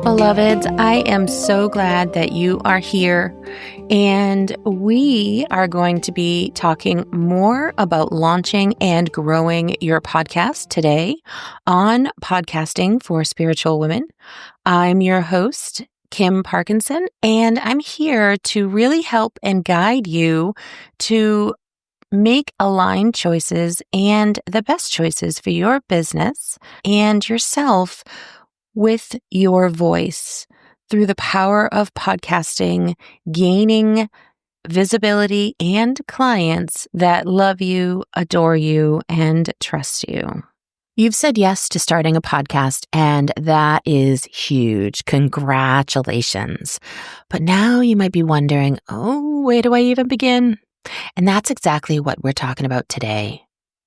Beloveds, I am so glad that you are here, and we are going to be talking more about launching and growing your podcast today on Podcasting for Spiritual Women. I'm your host, Kim Parkinson, and I'm here to really help and guide you to make aligned choices and the best choices for your business and yourself with your voice through the power of podcasting, gaining visibility and clients that love you, adore you, and trust you. You've said yes to starting a podcast, and that is huge. Congratulations. But now you might be wondering, where do I even begin? And that's exactly what we're talking about today.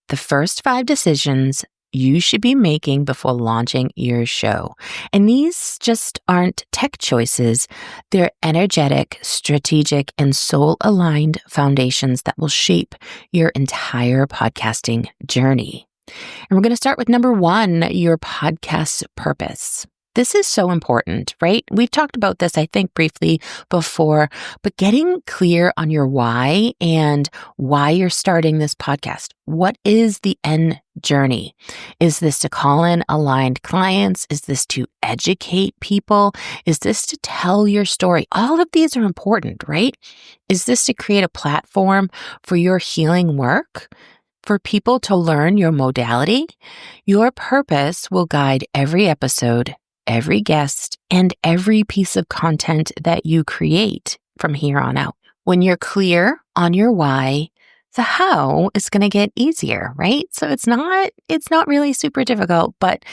The first 5 decisions you should be making before launching your show. And these just aren't tech choices. They're energetic, strategic, and soul-aligned foundations that will shape your entire podcasting journey. And we're going to start with number 1, your podcast's purpose. This is so important, right? We've talked about this, I think, briefly before, but getting clear on your why and why you're starting this podcast. What is the end journey? Is this to call in aligned clients? Is this to educate people? Is this to tell your story? All of these are important, right? Is this to create a platform for your healing work? For people to learn your modality? Your purpose will guide every episode, every guest, and every piece of content that you create from here on out. When you're clear on your why, the how is going to get easier, right? So it's not really super difficult, but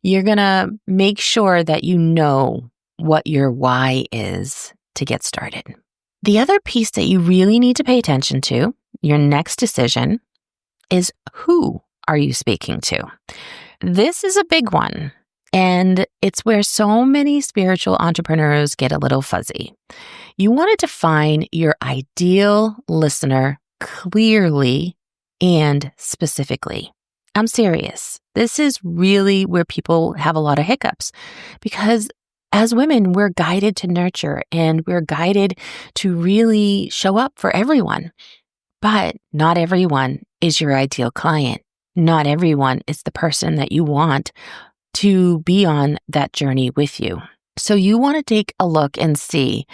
you're going to make sure that you know what your why is to get started. The other piece that you really need to pay attention to, your next decision, is who are you speaking to? This is a big one. And it's where so many spiritual entrepreneurs get a little fuzzy. You want to define your ideal listener clearly and specifically. I'm serious. This is really where people have a lot of hiccups because as women, we're guided to nurture and we're guided to really show up for everyone. But not everyone is your ideal client. Not everyone is the person that you want to be on that journey with you. So you want to take a look and see,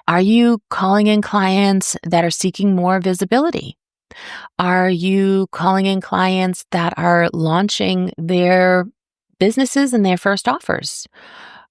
are you calling in clients that are seeking more visibility? Are you calling in clients that are launching their businesses and their first offers?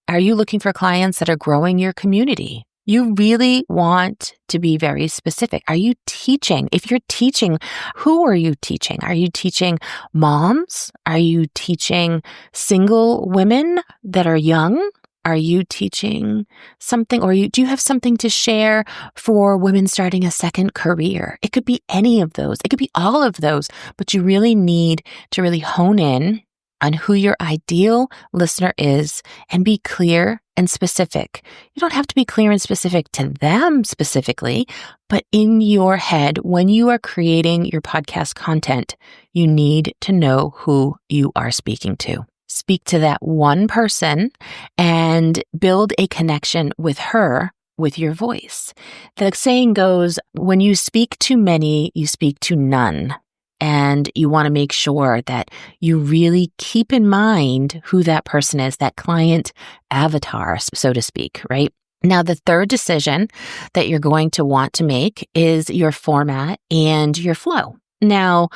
Are you looking for clients that are growing your community? You really want to be very specific. Are you teaching? If you're teaching, who are you teaching? Are you teaching moms? Are you teaching single women that are young? Are you teaching something, or do you have something to share for women starting a second career? It could be any of those. It could be all of those, but you really need to really hone in on who your ideal listener is and be clear and specific. You don't have to be clear and specific to them specifically, but in your head, when you are creating your podcast content, you need to know who you are speaking to. Speak to that one person and build a connection with her with your voice. The saying goes, when you speak to many, you speak to none. And you want to make sure that you really keep in mind who that person is, that client avatar, so to speak, right? Now, the third decision that you're going to want to make is your format and your flow. Now,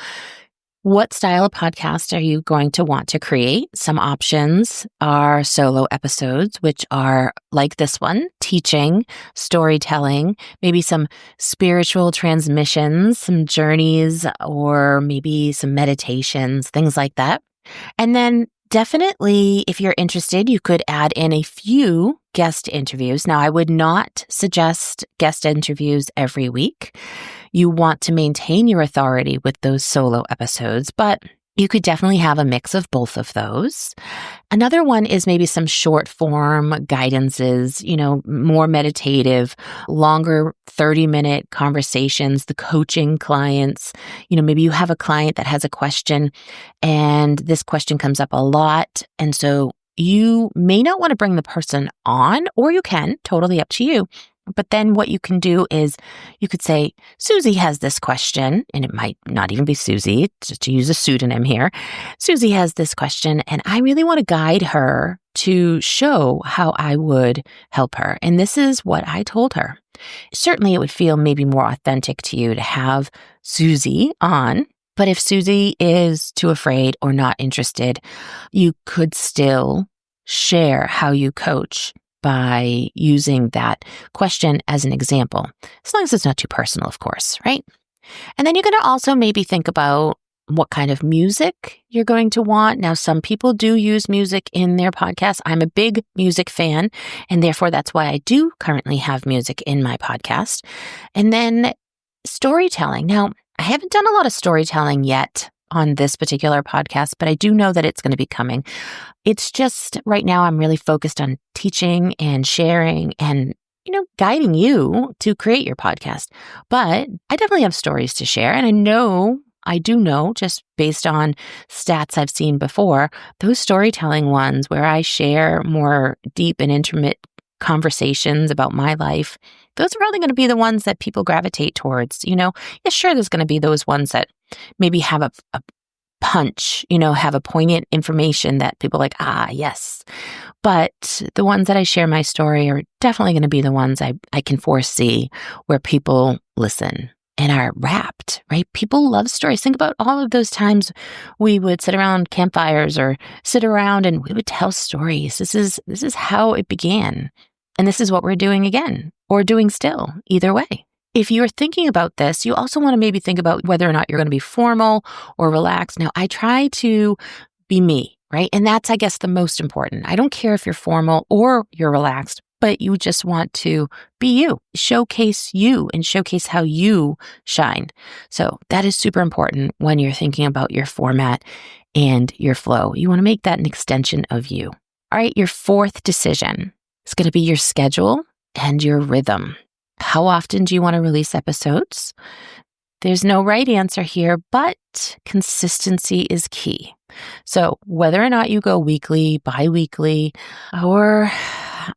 what style of podcast are you going to want to create? Some options are solo episodes, which are like this one, teaching, storytelling, maybe some spiritual transmissions, some journeys, or maybe some meditations, things like that. And then definitely, if you're interested, you could add in a few guest interviews. Now, I would not suggest guest interviews every week. You want to maintain your authority with those solo episodes, but you could definitely have a mix of both of those. Another one is maybe some short form guidances, more meditative, longer 30-minute conversations, the coaching clients. Maybe you have a client that has a question and this question comes up a lot. And so you may not want to bring the person on, or you can, totally up to you. But then what you can do is you could say, Susie has this question, and it might not even be Susie, to use a pseudonym here. Susie has this question, and I really want to guide her to show how I would help her. And this is what I told her. Certainly, it would feel maybe more authentic to you to have Susie on. But if Susie is too afraid or not interested, you could still share how you coach by using that question as an example, as long as it's not too personal, of course, right? And then you're going to also maybe think about what kind of music you're going to want. Now, some people do use music in their podcast. I'm a big music fan, and therefore that's why I do currently have music in my podcast. And then storytelling. Now, I haven't done a lot of storytelling yet on this particular podcast, but I do know that it's going to be coming. It's just right now I'm really focused on teaching and sharing and, guiding you to create your podcast. But I definitely have stories to share. And I do know, just based on stats I've seen before, those storytelling ones where I share more deep and intimate conversations about my life, those are probably going to be the ones that people gravitate towards. Yeah, sure, there's going to be those ones that maybe have a punch, have a poignant information that people are like, yes. But the ones that I share my story are definitely going to be the ones I can foresee where people listen and are rapt, right? People love stories. Think about all of those times we would sit around campfires or sit around and we would tell stories. This is how it began. And this is what we're doing again, or doing still, either way. If you're thinking about this, you also want to maybe think about whether or not you're going to be formal or relaxed. Now, I try to be me, right? And that's, I guess, the most important. I don't care if you're formal or you're relaxed, but you just want to be you, showcase you and showcase how you shine. So that is super important when you're thinking about your format and your flow. You want to make that an extension of you. All right, your fourth decision is going to be your schedule and your rhythm. How often do you want to release episodes? There's no right answer here, but consistency is key. So whether or not you go weekly, bi-weekly, or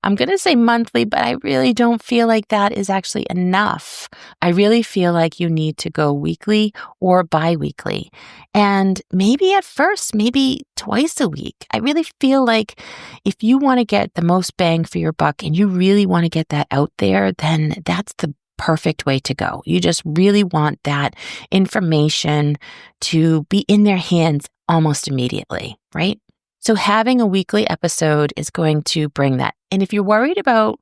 I'm going to say monthly, but I really don't feel like that is actually enough. I really feel like you need to go weekly or bi-weekly. And maybe at first, maybe twice a week. I really feel like if you want to get the most bang for your buck and you really want to get that out there, then that's the perfect way to go. You just really want that information to be in their hands almost immediately, right? So having a weekly episode is going to bring that. And if you're worried about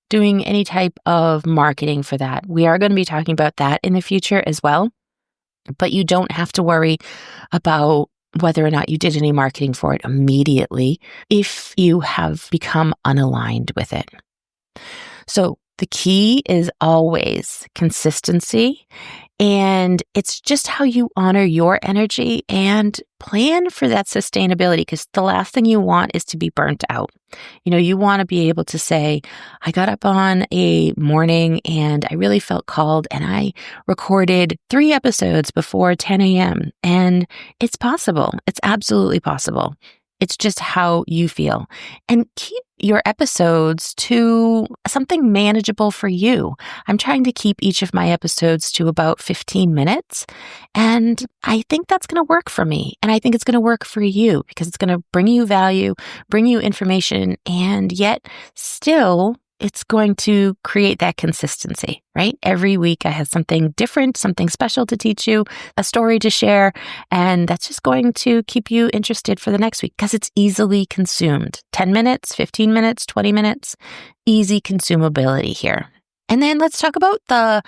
doing any type of marketing for that, we are going to be talking about that in the future as well. But you don't have to worry about whether or not you did any marketing for it immediately if you have become unaligned with it. So the key is always consistency, and it's just how you honor your energy and plan for that sustainability, because the last thing you want is to be burnt out. You want to be able to say, I got up on a morning and I really felt called and I recorded 3 episodes before 10 a.m. And it's possible. It's absolutely possible. It's just how you feel. And keep your episodes to something manageable for you. I'm trying to keep each of my episodes to about 15 minutes. And I think that's going to work for me. And I think it's going to work for you because it's going to bring you value, bring you information, and yet still it's going to create that consistency, right? Every week I have something different, something special to teach you, a story to share, and that's just going to keep you interested for the next week because it's easily consumed. 10 minutes, 15 minutes, 20 minutes, easy consumability here. And then let's talk about the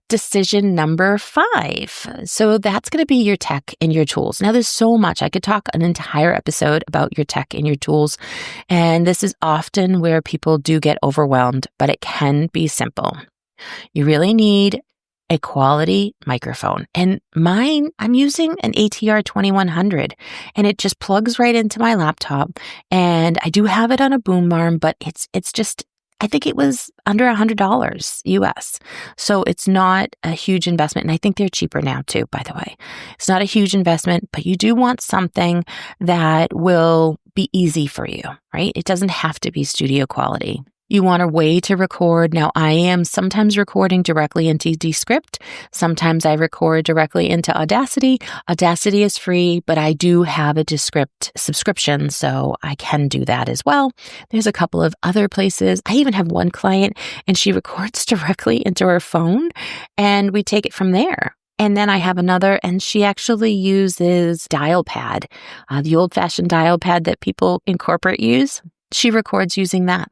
decision number 5. So that's going to be your tech and your tools. Now, there's so much. I could talk an entire episode about your tech and your tools. And this is often where people do get overwhelmed, but it can be simple. You really need a quality microphone. And mine, I'm using an ATR 2100 and it just plugs right into my laptop. And I do have it on a boom arm, but it's just I think it was under $100 US. So it's not a huge investment. And I think they're cheaper now too, by the way. It's not a huge investment, but you do want something that will be easy for you, right? It doesn't have to be studio quality. You want a way to record. Now, I am sometimes recording directly into Descript. Sometimes I record directly into Audacity. Audacity is free, but I do have a Descript subscription, so I can do that as well. There's a couple of other places. I even have one client, and she records directly into her phone, and we take it from there. And then I have another, and she actually uses Dialpad, the old-fashioned Dialpad that people in corporate use. She records using that.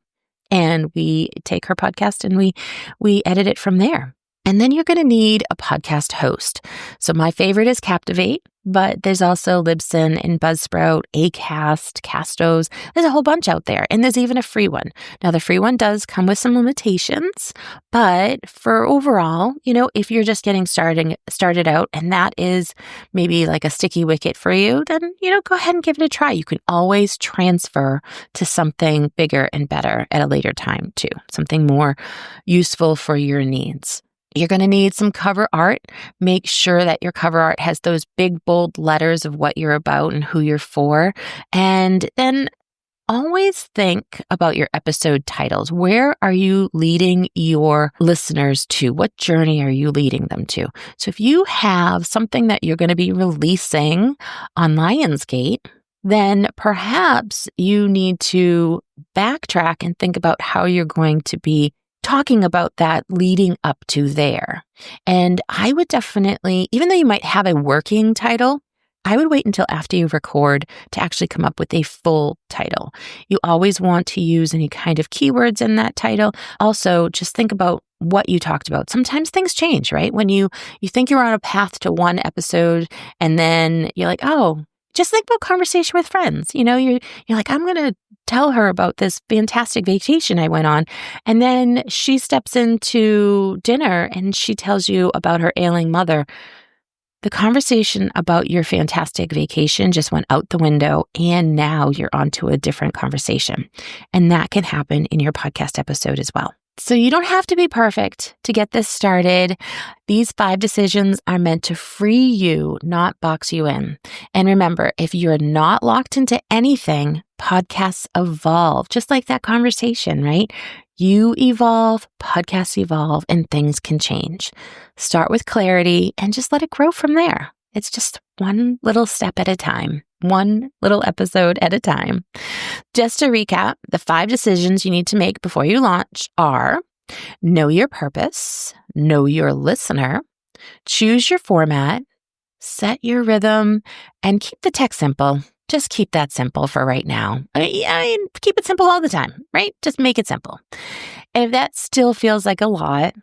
And we take her podcast and we edit it from there. And then you're going to need a podcast host. So my favorite is Captivate, but there's also Libsyn and Buzzsprout, Acast, Castos. There's a whole bunch out there. And there's even a free one. Now, the free one does come with some limitations, but for overall, if you're just getting started out and that is maybe like a sticky wicket for you, then, go ahead and give it a try. You can always transfer to something bigger and better at a later time too, something more useful for your needs. You're going to need some cover art. Make sure that your cover art has those big, bold letters of what you're about and who you're for. And then always think about your episode titles. Where are you leading your listeners to? What journey are you leading them to? So if you have something that you're going to be releasing on Lionsgate, then perhaps you need to backtrack and think about how you're going to be talking about that leading up to there. And I would definitely, even though you might have a working title, I would wait until after you record to actually come up with a full title. You always want to use any kind of keywords in that title. Also, just think about what you talked about. Sometimes things change, right? When you think you're on a path to one episode and then you're like, oh, just think about conversation with friends. You're like, I'm going to tell her about this fantastic vacation I went on. And then she steps into dinner and she tells you about her ailing mother. The conversation about your fantastic vacation just went out the window, and now you're onto a different conversation. And that can happen in your podcast episode as well. So you don't have to be perfect to get this started. These 5 decisions are meant to free you, not box you in. And remember, if you're not locked into anything, podcasts evolve, just like that conversation, right? You evolve, podcasts evolve, and things can change. Start with clarity and just let it grow from there. It's just one little step at a time, one little episode at a time. Just to recap, the 5 decisions you need to make before you launch are: know your purpose, know your listener, choose your format, set your rhythm, and keep the tech simple. Just keep that simple for right now. I mean, keep it simple all the time, right? Just make it simple. If that still feels like a lot,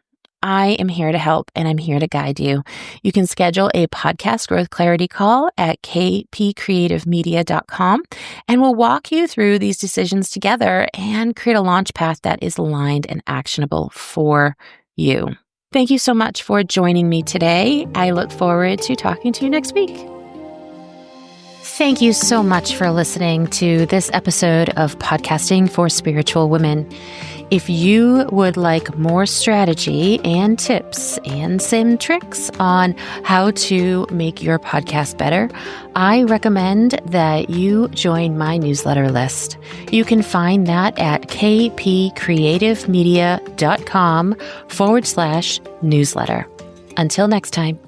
I am here to help and I'm here to guide you. You can schedule a podcast growth clarity call at kpcreativemedia.com, and we'll walk you through these decisions together and create a launch path that is aligned and actionable for you. Thank you so much for joining me today. I look forward to talking to you next week. Thank you so much for listening to this episode of Podcasting for Spiritual Women. If you would like more strategy and tips and some tricks on how to make your podcast better, I recommend that you join my newsletter list. You can find that at kpcreativemedia.com/newsletter. Until next time.